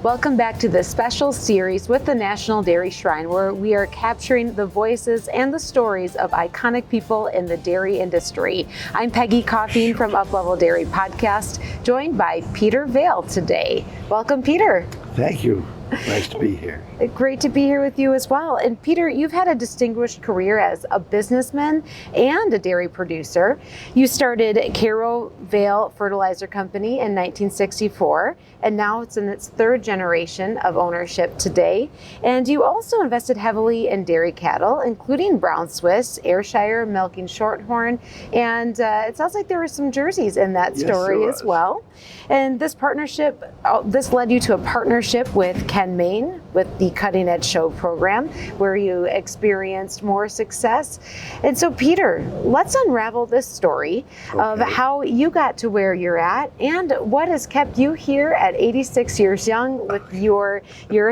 Welcome back to this special series with the National Dairy Shrine, where we are capturing the voices and the stories of iconic people in the dairy industry. I'm Peggy Coffeen from UpLevel Dairy podcast, joined by Peter Vail today. Welcome, Peter. Thank you. Nice to be here. Great to be here with you as well. And Peter, you've had a distinguished career as a businessman and a dairy producer. You started Peter Vail Fertilizer Company in 1964, and now it's in its third generation of ownership today. And you also invested heavily in dairy cattle, including Brown Swiss, Ayrshire, Milking Shorthorn, and it sounds like there were some jerseys in that story as well. And this partnership, this led you to a partnership with Ken Main with the Cutting Edge Show program, where you experienced more success. And so, Peter, let's unravel this story of how you got to where you're at and what has kept you here at 86 years young with your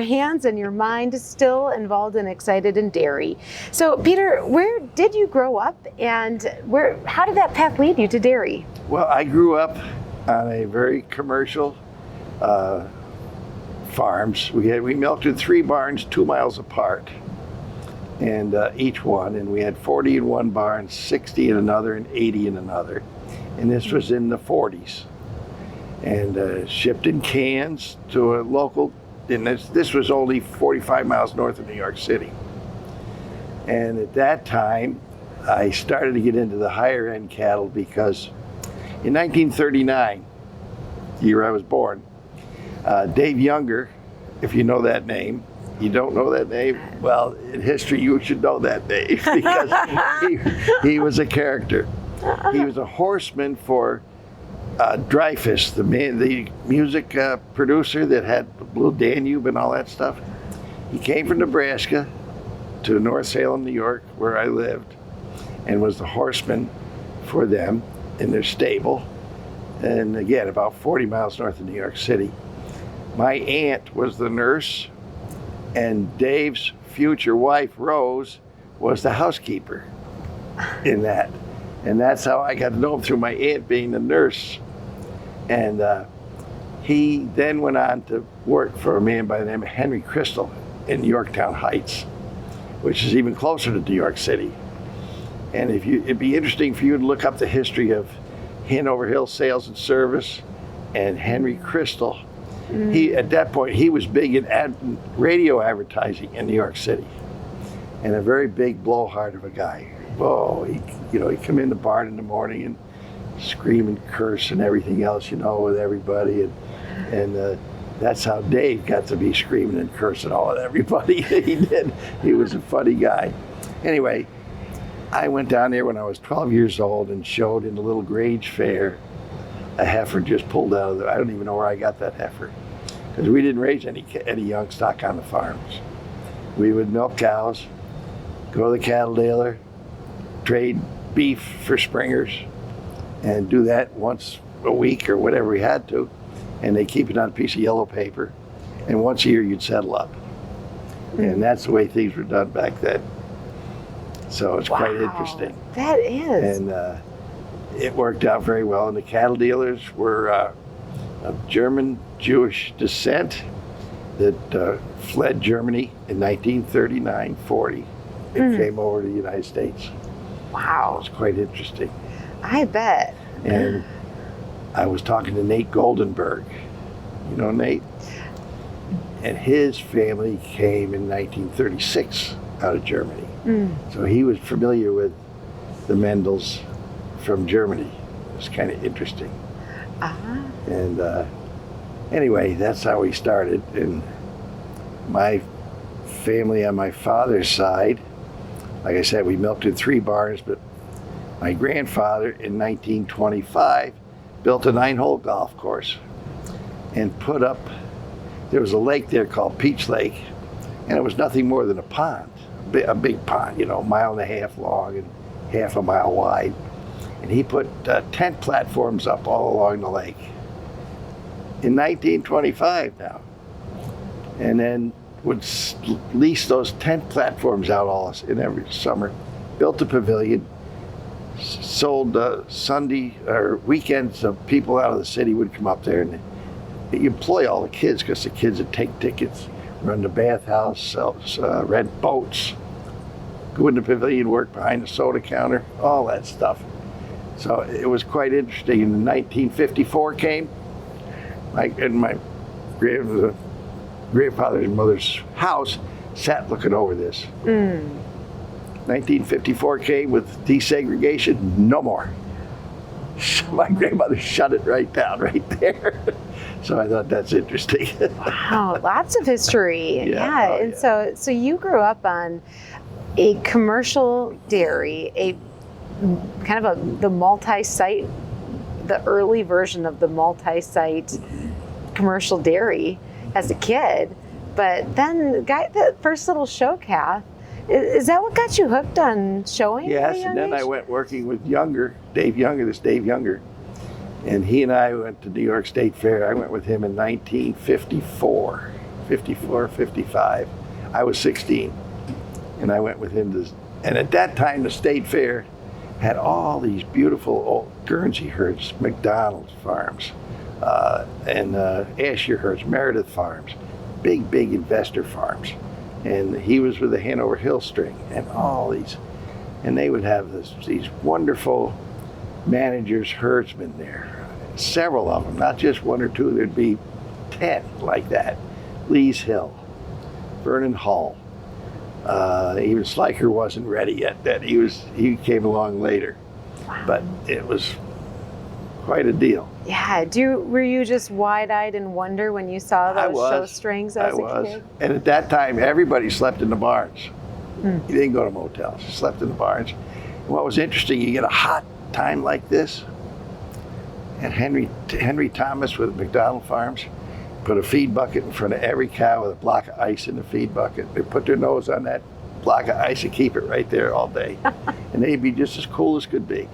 hands and your mind still involved and excited in dairy. So, Peter, where did you grow up, and how did that path lead you to dairy? Well, I grew up on a very commercial farms. We milked in 3 barns 2 miles apart, and each one, and we had 40 in one barn, 60 in another, and 80 in another. And this was in the 40s, and shipped in cans to a local, and this was only 45 miles north of New York City. And at that time, I started to get into the higher end cattle because in 1939, the year I was born, Dave Younger, if you know that name, you don't know that name? Well, in history, you should know that name because he was a character. He was a horseman for Dreyfus, the music producer that had the Blue Danube and all that stuff. He came from Nebraska to North Salem, New York, where I lived, and was the horseman for them in their stable. And again, about 40 miles north of New York City. My aunt was the nurse, and Dave's future wife, Rose, was the housekeeper in that. And that's how I got to know him, through my aunt being the nurse. And he then went on to work for a man by the name of Henry Crystal in Yorktown Heights, which is even closer to New York City. And it'd be interesting for you to look up the history of Hanover Hill Sales and Service and Henry Crystal. At that point, he was big in radio advertising in New York City, and a very big blowhard of a guy. Oh, he'd come in the barn in the morning and scream and curse and everything else, with everybody, and that's how Dave got to be screaming and cursing all of everybody. He did. He was a funny guy. Anyway, I went down there when I was 12 years old and showed in the little Grange fair a heifer just pulled out of there. I don't even know where I got that heifer, because we didn't raise any young stock on the farms. We would milk cows, go to the cattle dealer, trade beef for springers, and do that once a week or whatever we had to, and they keep it on a piece of yellow paper, and once a year you'd settle up. And that's the way things were done back then. So it's quite interesting. That is. And it worked out very well. And the cattle dealers were of German Jewish descent that fled Germany in 1939-40 and came over to the United States. Wow. It's quite interesting. I bet. And I was talking to Nate Goldenberg. You know Nate? And his family came in 1936 out of Germany. So he was familiar with the Mendels from Germany. It was kind of interesting. And anyway, that's how we started. And my family on my father's side, like I said, we milked in 3 barns, but my grandfather in 1925 built a 9-hole golf course and put up, there was a lake there called Peach Lake, and it was nothing more than a pond. A big pond, 1.5 miles long and half a mile wide. And he put tent platforms up all along the lake in 1925 now. And then would lease those tent platforms out in every summer, built a pavilion, sold Sunday or weekends, people out of the city would come up there and you employ all the kids because the kids would take tickets, run the bathhouse, rent boats, go in the pavilion, work behind the soda counter, all that stuff. So it was quite interesting. And 1954 came, and my grandfather's and mother's house sat looking over this. 1954 came with desegregation, no more. My grandmother shut it right down right there. So I thought that's interesting. Wow, lots of history. Yeah. And so you grew up on a commercial dairy, a kind of the multi-site, the early version of the multi-site commercial dairy as a kid. But then the first little show calf, is that what got you hooked on showing? Yes, and then I went working with Dave Younger, and he and I went to New York State Fair. I went with him in 1954, 55. I was 16, and I went with him and at that time the State Fair had all these beautiful old Guernsey herds, McDonald's farms, and Asher herds, Meredith farms, big investor farms. And he was with the Hanover Hill String and all these, and they would have these wonderful managers, herdsmen there, several of them, not just one or two, there'd be 10 like that. Lee's Hill, Vernon Hall, even Sliker wasn't ready yet, he came along later. Wow. But it was quite a deal. Yeah, were you just wide-eyed in wonder when you saw those show strings as a kid? And at that time, everybody slept in the barns. You didn't go to motels, you slept in the barns. And what was interesting, you get a hot time like this, and Henry Thomas with McDonald Farms put a feed bucket in front of every cow with a block of ice in the feed bucket. They put their nose on that block of ice and keep it right there all day. And they'd be just as cool as could be.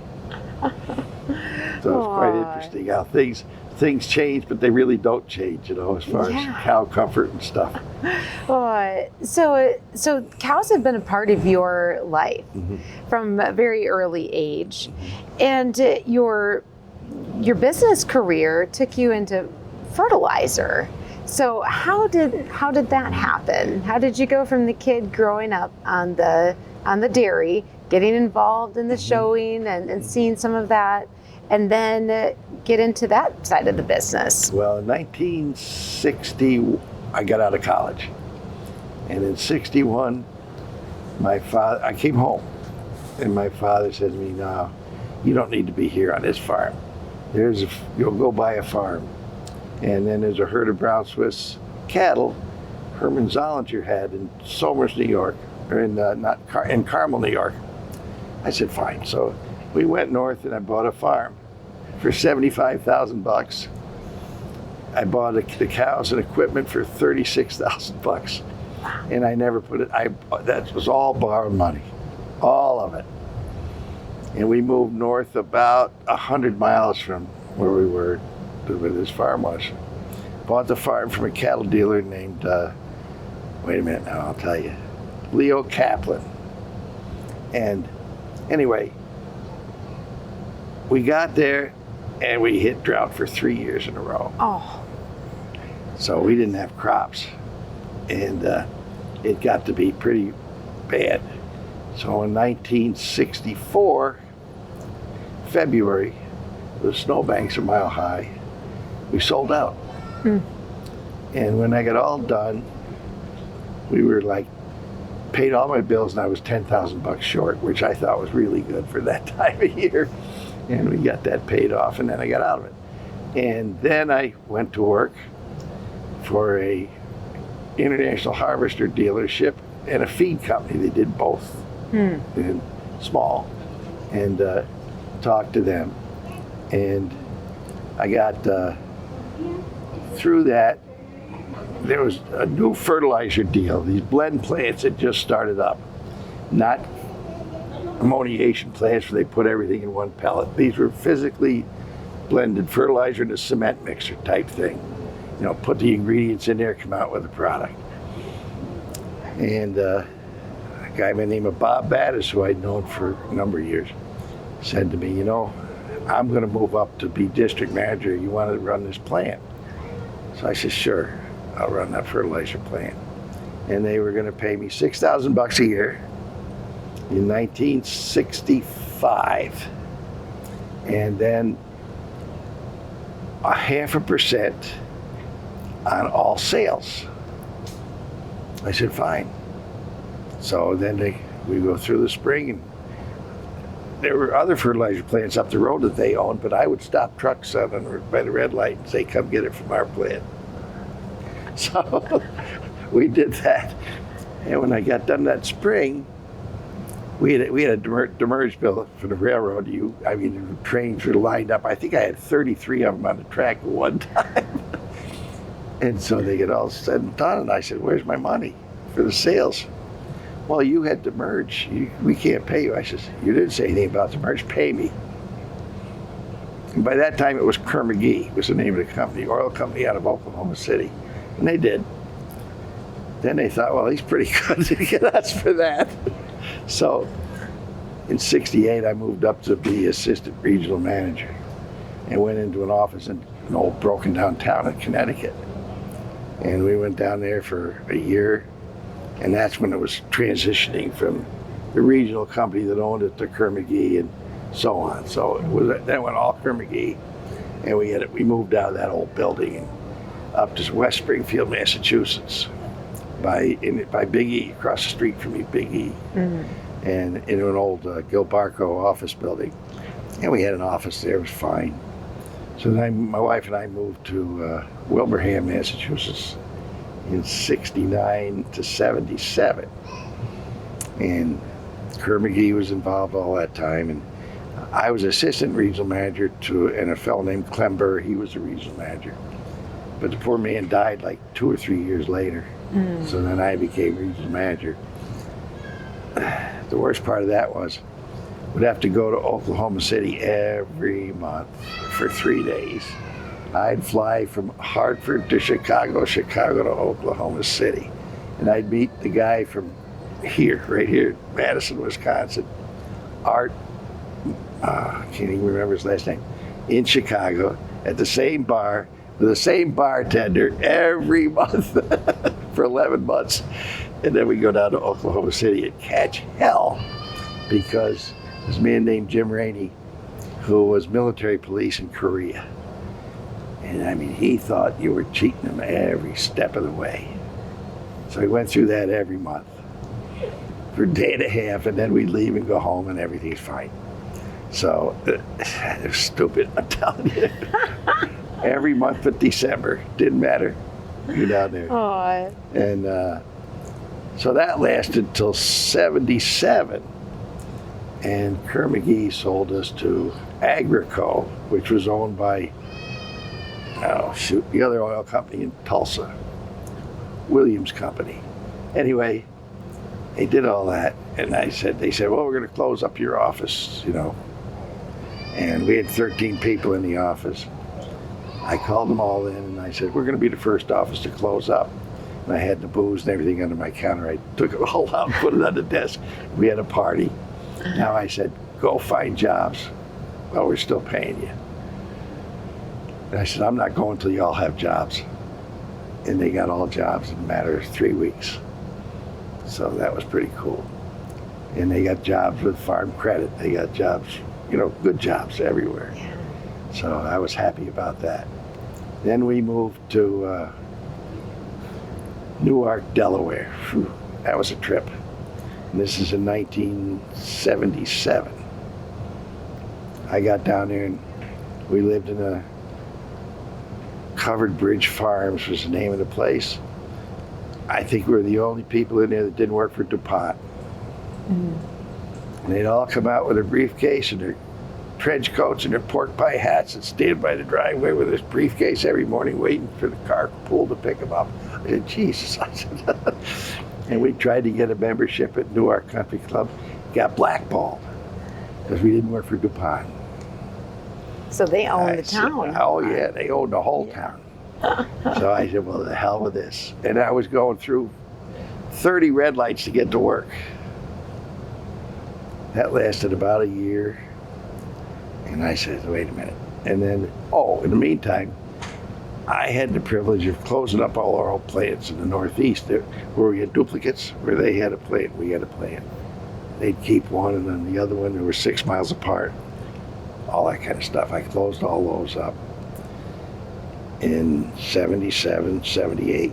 So it's quite interesting how things change, but they really don't change, as far as cow comfort and stuff. So cows have been a part of your life from a very early age, and your business career took you into fertilizer. So how did that happen? How did you go from the kid growing up on the dairy, getting involved in the showing and seeing some of that, and then get into that side of the business? Well, in 1960, I got out of college. And in 61, I came home. And my father said to me, "No, you don't need to be here on this farm. You'll go buy a farm. And then there's a herd of brown Swiss cattle Herman Zollinger had in Somers, New York, or in Carmel, New York." I said, fine. So we went north and I bought a farm for $75,000. I bought the cows and equipment for $36,000. And I never put it, that was all borrowed money, all of it. And we moved north about 100 miles from where we were, where this farm was. Bought the farm from a cattle dealer named, wait a minute now, I'll tell you, Leo Kaplan. And anyway, we got there and we hit drought for 3 years in a row. Oh. So we didn't have crops. And it got to be pretty bad. So in 1964, February, the snowbanks a mile high, we sold out. And when I got all done, we were paid all my bills, and I was $10,000 short, which I thought was really good for that time of year. And we got that paid off, and then I got out of it. And then I went to work for a international harvester dealership and a feed company. They did both, and small, and talked to them. And I got through that. There was a new fertilizer deal. These blend plants had just started up, not ammoniation plants where they put everything in one pellet. These were physically blended fertilizer in a cement mixer type thing. Put the ingredients in there, come out with a product. And a guy by the name of Bob Battis, who I'd known for a number of years, said to me, I'm going to move up to be district manager. You want to run this plant? So I said, sure, I'll run that fertilizer plant. And they were going to pay me $6,000 a year in 1965. And then 0.5% on all sales. I said, fine. So then we go through the spring, and there were other fertilizer plants up the road that they owned, but I would stop trucks by the red light and say, come get it from our plant. So we did that. And when I got done that spring, we had a demurrage bill for the railroad. The trains were lined up. I think I had 33 of them on the track at one time. And so they get all said and done, and I said, where's my money for the sales? Well, you had to merge. We can't pay you. I said, you didn't say anything about the merge. Pay me. And by that time, it was Kerr-McGee was the name of the company, oil company out of Oklahoma City. And they did. Then they thought, well, he's pretty good to get us for that. So in 68, I moved up to be assistant regional manager and went into an office in an old broken down town in Connecticut. And we went down there for a year. And that's when it was transitioning from the regional company that owned it to Kerr-McGee and so on. So then went all Kerr-McGee, and we moved out of that old building and up to West Springfield, Massachusetts, by Big E, across the street from me, Big E, and into an old Gil Barco office building. And we had an office there, it was fine. So then my wife and I moved to Wilbraham, Massachusetts, in 69 to 77. And Kerr-McGee was involved all that time. And I was assistant regional manager and a fellow named Clember, he was the regional manager. But the poor man died like 2 or 3 years later. So then I became regional manager. The worst part of that was we'd have to go to Oklahoma City every month for 3 days. I'd fly from Hartford to Chicago, Chicago to Oklahoma City. And I'd meet the guy from right here, Madison, Wisconsin, Art, I can't even remember his last name, in Chicago at the same bar with the same bartender every month for 11 months. And then we go down to Oklahoma City and catch hell because this man named Jim Rainey, who was military police in Korea. And I mean, he thought you were cheating him every step of the way. So he went through that every month for a day and a half, and then we'd leave and go home and everything's fine. So it was stupid, I'm telling you. Every month but December, didn't matter. You're down there. Aww. And so that lasted till 77. And Kerr-McGee sold us to Agrico, which was owned by the other oil company in Tulsa, Williams Company. Anyway, they did all that, and they said, well, we're going to close up your office, And we had 13 people in the office. I called them all in, and I said, we're going to be the first office to close up. And I had the booze and everything under my counter. I took it all out and put it on the desk. We had a party. Now I said, go find jobs. Well, we're still paying you. And I said, I'm not going until you all have jobs. And they got all jobs in a matter of 3 weeks. So that was pretty cool. And they got jobs with farm credit. They got jobs, good jobs everywhere. Yeah. So I was happy about that. Then we moved to Newark, Delaware. Whew, that was a trip. And this is in 1977. I got down there and we lived in a Covered Bridge Farms was the name of the place. I think we were the only people in there that didn't work for DuPont. And they'd all come out with a briefcase and their trench coats and their pork pie hats and stand by the driveway with this briefcase every morning waiting for the car pool to pick them up. I said, Jesus. I said, and we tried to get a membership at Newark Country Club, got blackballed because we didn't work for DuPont. So they own the town. Said, oh yeah, they owned the whole town. So I said, well, the hell with this. And I was going through 30 red lights to get to work. That lasted about a year. And I said, wait a minute. And then, in the meantime, I had the privilege of closing up all our old plants in the Northeast where we had duplicates, where they had a plant, we had a plant. They'd keep one, and then the other one, they were 6 miles apart. All that kind of stuff. I closed all those up in 77, 78.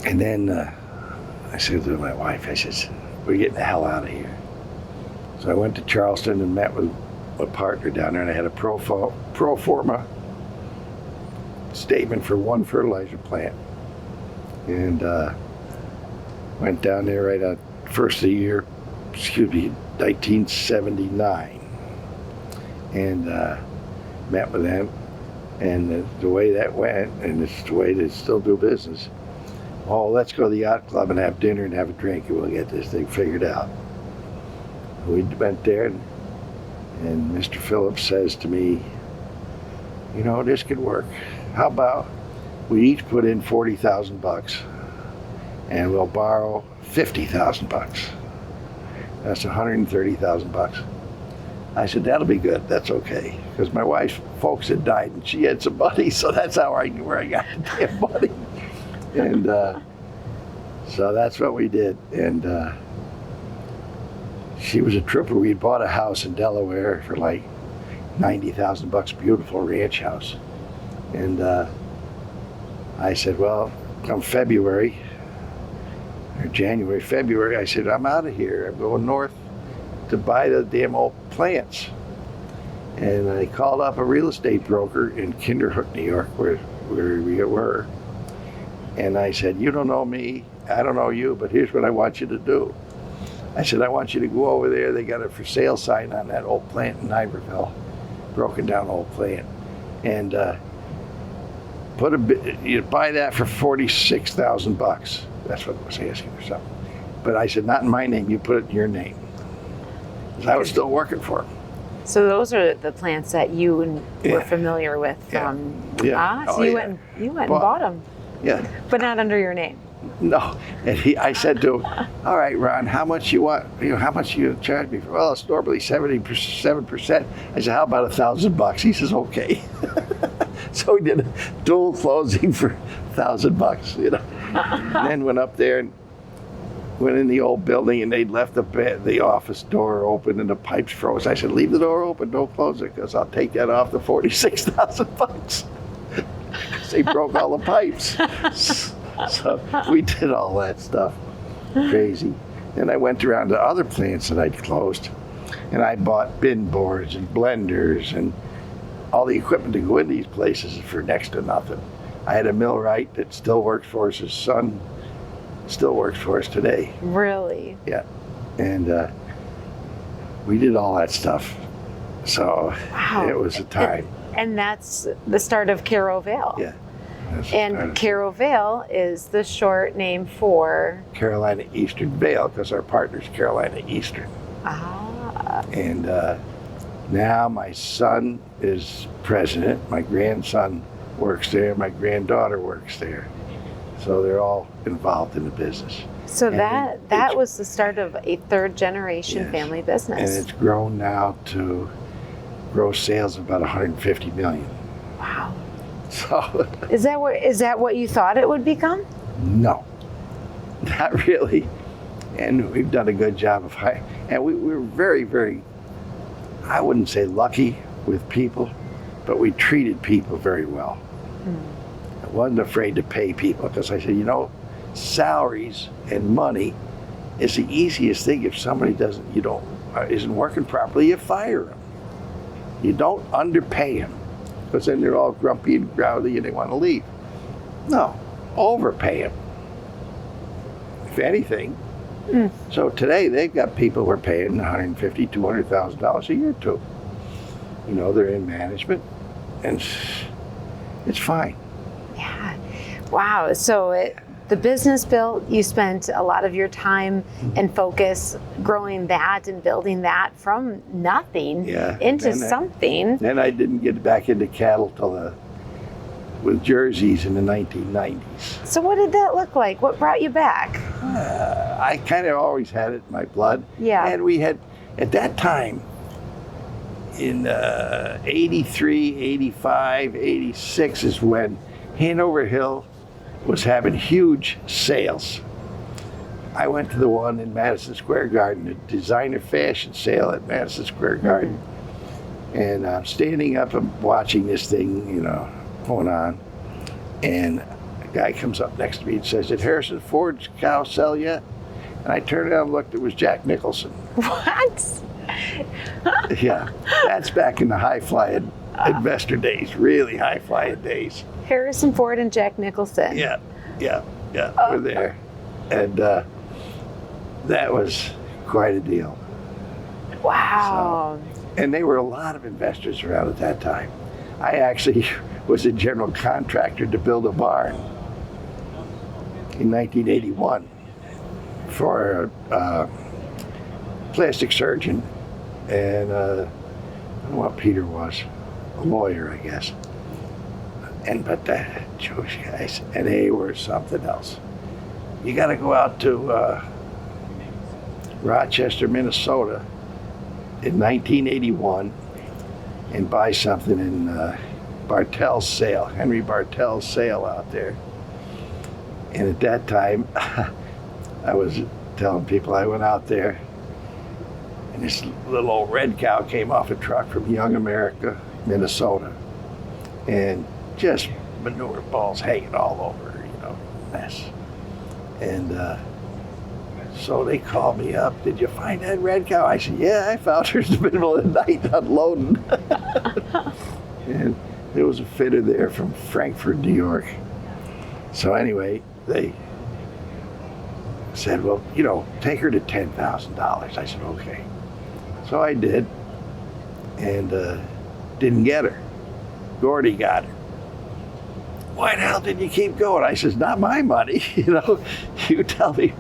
And then I said to my wife, I said, we're getting the hell out of here. So I went to Charleston and met with a partner down there, and I had a pro forma statement for one fertilizer plant. And went down there right at first of the year, 1979. And met with them. And the way that went, and it's the way they still do business, oh, let's go to the yacht club and have dinner and have a drink, and we'll get this thing figured out. We went there, and Mr. Phillips says to me, you know, this could work. How about we each put in $40,000 and we'll borrow $50,000. That's $130,000. I said, that'll be good. That's okay. Because my wife's folks had died and she had some money, so that's how I knew where I got the damn money. And so that's what we did. And she was a trooper. We had bought a house in Delaware for like $90,000, beautiful ranch house. And I said, well, come February, or January, February, I said, I'm out of here. I'm going north to buy the damn old plants. And I called up a real estate broker in Kinderhook, New York, where we were. And I said, you don't know me, I don't know you, but here's what I want you to do. I said, I want you to go over there. They got a for sale sign on that old plant in Iberville, broken down old plant. And you buy that for $46,000. That's what I was asking for something. But I said, not in my name, you put it in your name. Because I was still working for him. So those are the plants that you were familiar with from, so you went and bought them. Yeah. But not under your name. No. And I said to him, all right, Ron, how much you want? How much you charge me for? Well, it's normally 77%. I said, how about $1,000? He says, okay. So we did a dual closing for $1,000, And then went up there and went in the old building, and they'd left the office door open and the pipes froze. I said, leave the door open, don't close it, because I'll take that off the $46,000. They broke all the pipes. So we did all that stuff. Crazy. Then I went around to other plants that I'd closed, and I bought bin boards and blenders and all the equipment to go in these places for next to nothing. I had a millwright that still works for us. His son still works for us today. Really? Yeah. And we did all that stuff. So it was a time. And that's the start of Peter Vail. Yeah. And Peter Vail is the short name for? Carolina Eastern Vail, because our partner's Carolina Eastern. And now my son is president. My grandson works there. My granddaughter works there. So they're all involved in the business. So that was the start of a third generation family business. And it's grown now to gross sales of about $150 million. Wow. So is that what you thought it would become? No, not really. And we've done a good job of hiring. And we're very, very, I wouldn't say lucky with people, but we treated people very well. I wasn't afraid to pay people, because I said, salaries and money is the easiest thing. If somebody isn't working properly, you fire them. You don't underpay them, because then they're all grumpy and growly and they want to leave. No, overpay them, if anything. So today they've got people who are paying $150,000, $200,000 a year to. They're in management, and it's fine. Yeah. Wow. So the business built, you spent a lot of your time and focus growing that and building that from nothing into something. Then I didn't get back into cattle till with jerseys in the 1990s. So what did that look like? What brought you back? I kind of always had it in my blood. Yeah. And we had, at that time, in 83, 85, 86 is when Hanover Hill was having huge sales. I went to the one in Madison Square Garden, the designer fashion sale at Madison Square Garden. And I'm standing up and watching this thing, you know, going on. And a guy comes up next to me and says, "Did Harrison Ford's cow sell yet?" And I turned around and looked, it was Jack Nicholson. What? Yeah, that's back in the high-flying investor days, really high-flying days. Harrison Ford and Jack Nicholson. Yeah, we're there. And that was quite a deal. Wow. So, and there were a lot of investors around at that time. I actually was a general contractor to build a barn in 1981 for a plastic surgeon, and I don't know what Peter was, a lawyer, I guess. But the Jewish guys, and they were something else. You got to go out to Rochester, Minnesota in 1981 and buy something in Bartell's sale, Henry Bartell's sale out there. And at that time, I was telling people I went out there, and this little old red cow came off a truck from Young America, Minnesota, and just manure balls hanging all over, you know, mess. And so they called me up, "Did you find that red cow?" I said, "Yeah, I found her in the middle of the night unloading." And there was a fitter there from Frankfurt, New York. So anyway, they said, "Well, you know, take her to $10,000. I said, "Okay." So I did, and didn't get her. Gordy got her. "Why the hell did you keep going?" I says, "Not my money, you know. You tell me,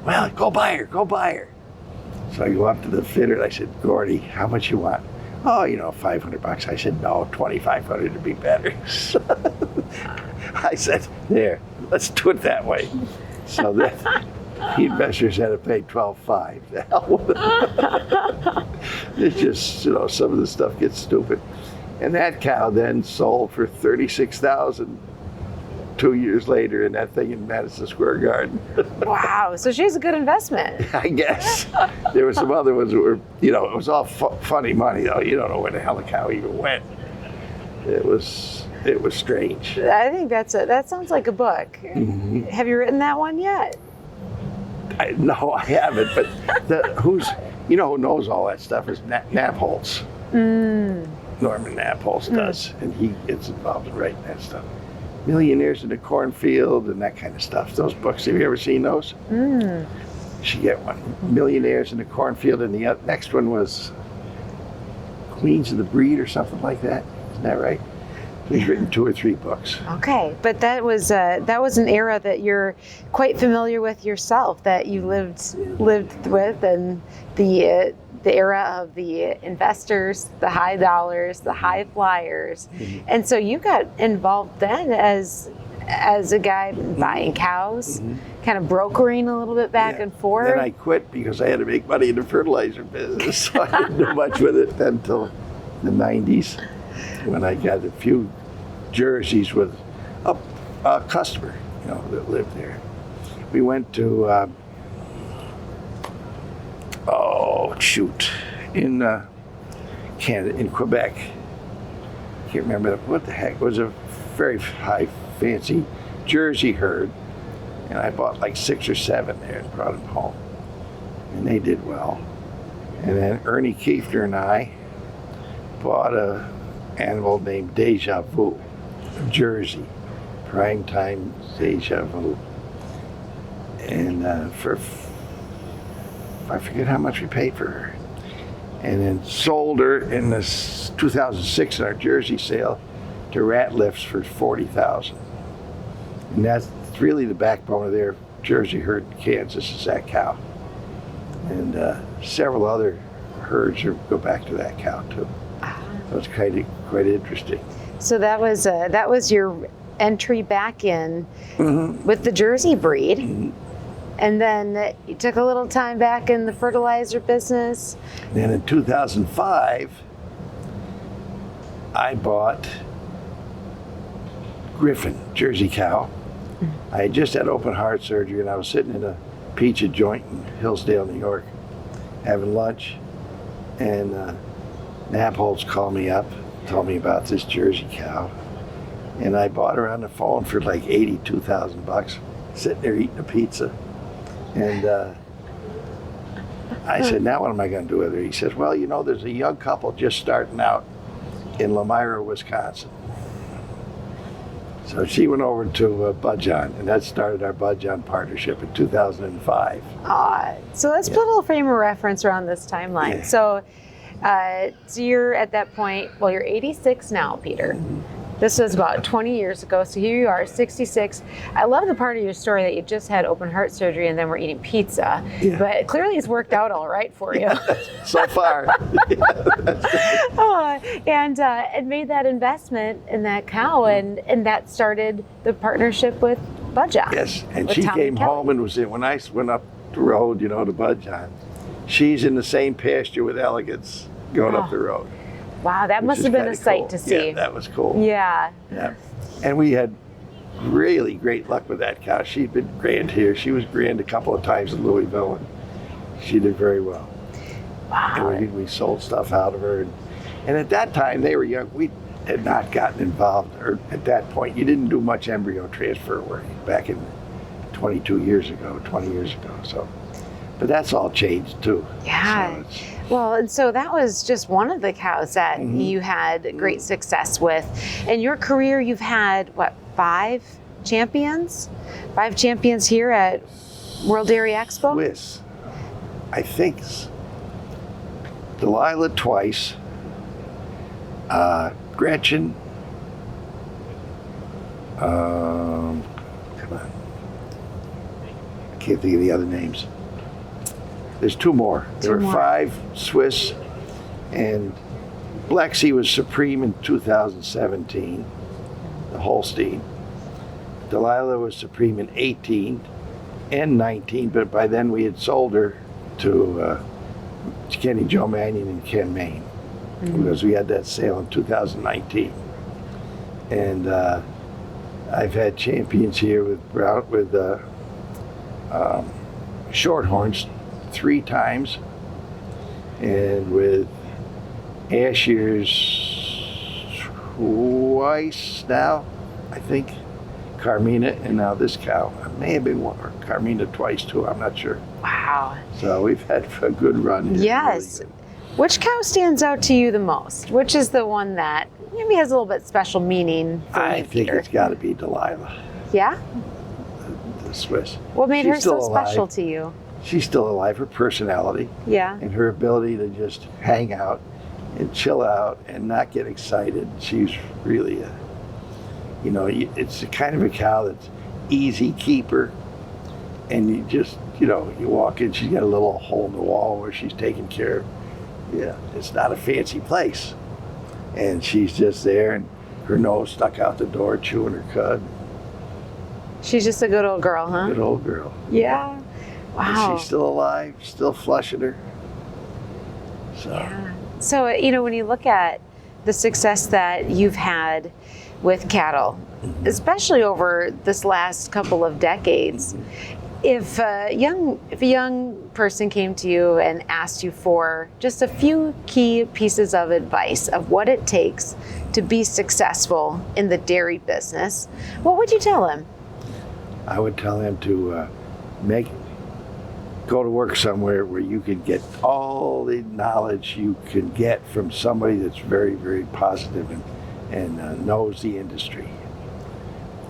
well, go buy her, go buy her." So I go up to the fitter and I said, "Gordy, how much you want?" "Oh, you know, $500. I said, "No, $2,500 would be better." So I said, "There, let's do it that way." So then the investors had to pay $12,500. The hell with it. It's just, you know, some of the stuff gets stupid. And that cow then sold for $36,000 2 years later in that thing in Madison Square Garden. Wow. So she's a good investment. I guess. There were some other ones that were, you know, it was all funny money though. You don't know where the hell the cow even went. It was strange. I think that sounds like a book. Mm-hmm. Have you written that one yet? No, I haven't. But who knows all that stuff is Napholz. Norman Napholz does, and he gets involved in writing that stuff. Millionaires in the Cornfield and that kind of stuff. Those books, have you ever seen those? You should get one. Millionaires in the Cornfield, and the next one was Queens of the Breed or something like that. Isn't that right? He's written 2 or 3 books. Okay, but that was an era that you're quite familiar with yourself, that you lived with, and the era of the investors, the high dollars, the high flyers. Mm-hmm. And so you got involved then as a guy buying cows, kind of brokering a little bit back and forth. Then I quit because I had to make money in the fertilizer business, so I didn't do much with it until the 90s when I got a few jerseys with a customer, you know, that lived there. We went to in Canada, in Quebec. Can't remember what the heck. It was a very high, fancy Jersey herd, and I bought like 6 or 7 there and brought them home, and they did well. And then Ernie Kiefner and I bought a animal named Deja Vu, Jersey, primetime Deja Vu, and for I forget how much we paid for her, and then sold her in this 2006 in our Jersey sale to Ratlifts for $40,000. And that's really the backbone of their Jersey herd in Kansas, is that cow. And several other herds go back to that cow too. So it's quite interesting. So that was your entry back in with the Jersey breed. Mm-hmm. And then you took a little time back in the fertilizer business. Then in 2005, I bought Griffin, Jersey cow. I had just had open heart surgery, and I was sitting in a pizza joint in Hillsdale, New York, having lunch, and Nabholz called me up, told me about this Jersey cow, and I bought her on the phone for like $82,000, sitting there eating a pizza, and I said, now what am I going to do with her? He says, well, you know, there's a young couple just starting out in Lamira, Wisconsin. So she went over to Bud John, and that started our Bud John partnership in 2005. So let's put a little frame of reference around this timeline. Yeah. So you're at that point, well, you're 86 now, Peter. This was about 20 years ago, so here you are, 66. I love the part of your story that you just had open heart surgery and then we're eating pizza, but clearly it's worked out all right for you. So far. And made that investment in that cow, and that started the partnership with Bud John. Yes, and with she Tom came Kelly. home and was in, when I went up the road, you know, to Bud John, she's in the same pasture with Elegance going up the road. Wow, that must have been a sight cool. to see. Yeah, that was cool. Yeah. Yeah. And we had really great luck with that cow. She'd been grand here. She was grand a couple of times in Louisville, and she did very well. Wow. And we sold stuff out of her. And at that time, they were young. We had not gotten involved, or at that point, you didn't do much embryo transfer work back in 20 years ago. So, but that's all changed too. Yeah. So Well, and so that was just one of the cows that you had great success with. In your career, you've had, what, 5 champions? 5 champions here at World Dairy Expo? Swiss, I think Delilah twice, Gretchen, come on, I can't think of the other names. There's 2 more. There were 5 Swiss, and Black Sea was supreme in 2017, the Holstein. Delilah was supreme in 18 and 19, but by then we had sold her to Kenny Joe Mannion and Ken Main, because we had that sale in 2019. And I've had champions here with Shorthorns 3 times, and with Asher's twice now, I think. Carmina, and now this cow. I may have been one, or Carmina twice too, I'm not sure. Wow. So we've had a good run here. Yes. Really Which cow stands out to you the most? Which is the one that maybe has a little bit special meaning for I you, think Peter? it's got to be Delilah, Yeah? the Swiss. What made She's her so still alive. special to you? She's still alive. Her personality Yeah. and her ability to just hang out and chill out and not get excited. She's really it's the kind of a cow that's easy keeper, and you just, you walk in, she's got a little hole in the wall where she's taken care of. Yeah, it's not a fancy place, and she's just there, and her nose stuck out the door chewing her cud. She's just a good old girl, huh? Good old girl. Yeah. Wow. And she's still alive, still flushing her. So. Yeah. So, when you look at the success that you've had with cattle, especially over this last couple of decades, if a young person came to you and asked you for just a few key pieces of advice of what it takes to be successful in the dairy business, what would you tell them? I would tell them to go to work somewhere where you can get all the knowledge you can get from somebody that's very, very positive and knows the industry.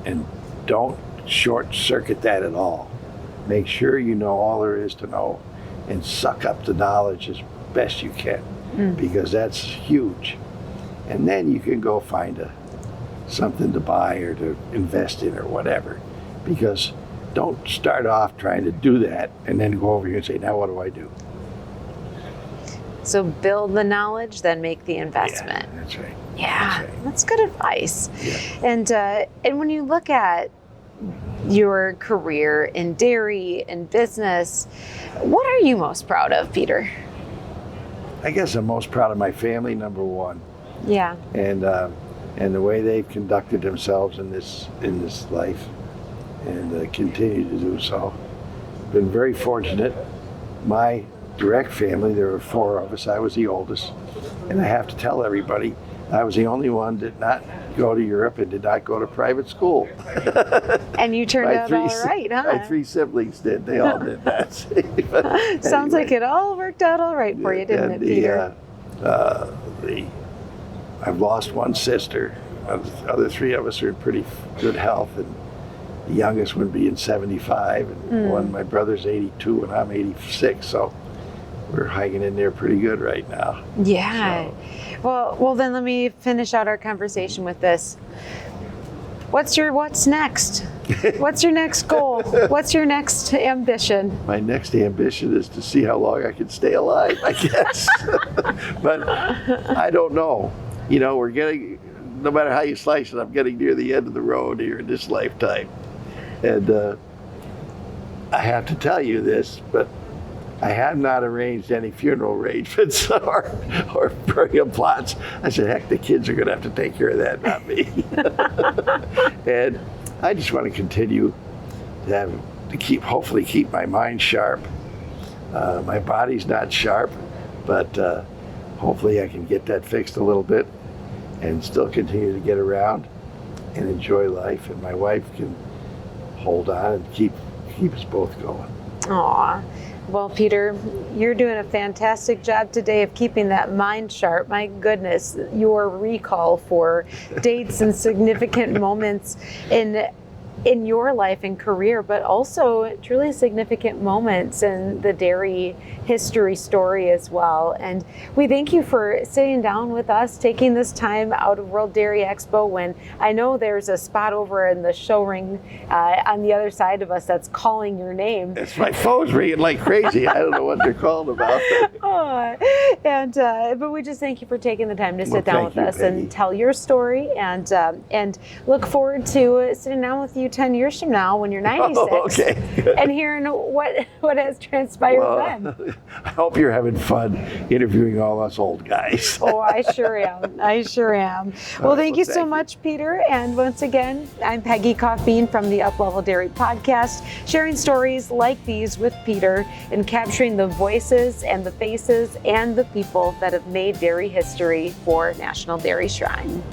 And don't short circuit that at all. Make sure you know all there is to know, and suck up the knowledge as best you can, because that's huge. And then you can go find something to buy or to invest in or whatever, because don't start off trying to do that and then go over here and say, now what do I do? So build the knowledge, then make the investment. Yeah, that's right. Yeah, That's right. that's good advice. Yeah. And when you look at your career in dairy and business, what are you most proud of, Peter? I guess I'm most proud of my family, number one. Yeah. And the way they've conducted themselves in this life, and continue to do so. Been very fortunate. My direct family, there were 4 of us. I was the oldest, and I have to tell everybody, I was the only one that did not go to Europe and did not go to private school. And you turned out all right, huh? My 3 siblings did. They all did that. Sounds like it all worked out all right for you, didn't it, Peter? I've lost 1 sister. The other 3 of us are in pretty good health, and the youngest one being 75, and my brother's 82, and I'm 86. So we're hanging in there pretty good right now. Yeah. So. Well, then let me finish out our conversation with this. What's next? What's your next goal? What's your next ambition? My next ambition is to see how long I can stay alive, I guess. But I don't know. You know, no matter how you slice it, I'm getting near the end of the road here in this lifetime. And I have to tell you this, but I have not arranged any funeral arrangements or burial plots. I said, heck, the kids are going to have to take care of that, not me. And I just want to continue to hopefully keep my mind sharp. My body's not sharp, but hopefully I can get that fixed a little bit and still continue to get around and enjoy life. And my wife can hold on and keep us both going. Aw. Well, Peter, you're doing a fantastic job today of keeping that mind sharp. My goodness, your recall for dates and significant moments in your life and career, but also truly significant moments in the dairy history story as well. And we thank you for sitting down with us, taking this time out of World Dairy Expo, when I know there's a spot over in the show ring on the other side of us that's calling your name. It's my phone's ringing like crazy. I don't know what they're calling about. But we just thank you for taking the time to sit down with us, Peggy, and tell your story, and look forward to sitting down with you 10 years from now when you're 96 and hearing what has transpired then. I hope you're having fun interviewing all us old guys. Oh, I sure am. Well, thank you so much, Peter. And once again, I'm Peggy Coffeen from the UpLevel Dairy podcast, sharing stories like these with Peter and capturing the voices and the faces and the people that have made dairy history for National Dairy Shrine.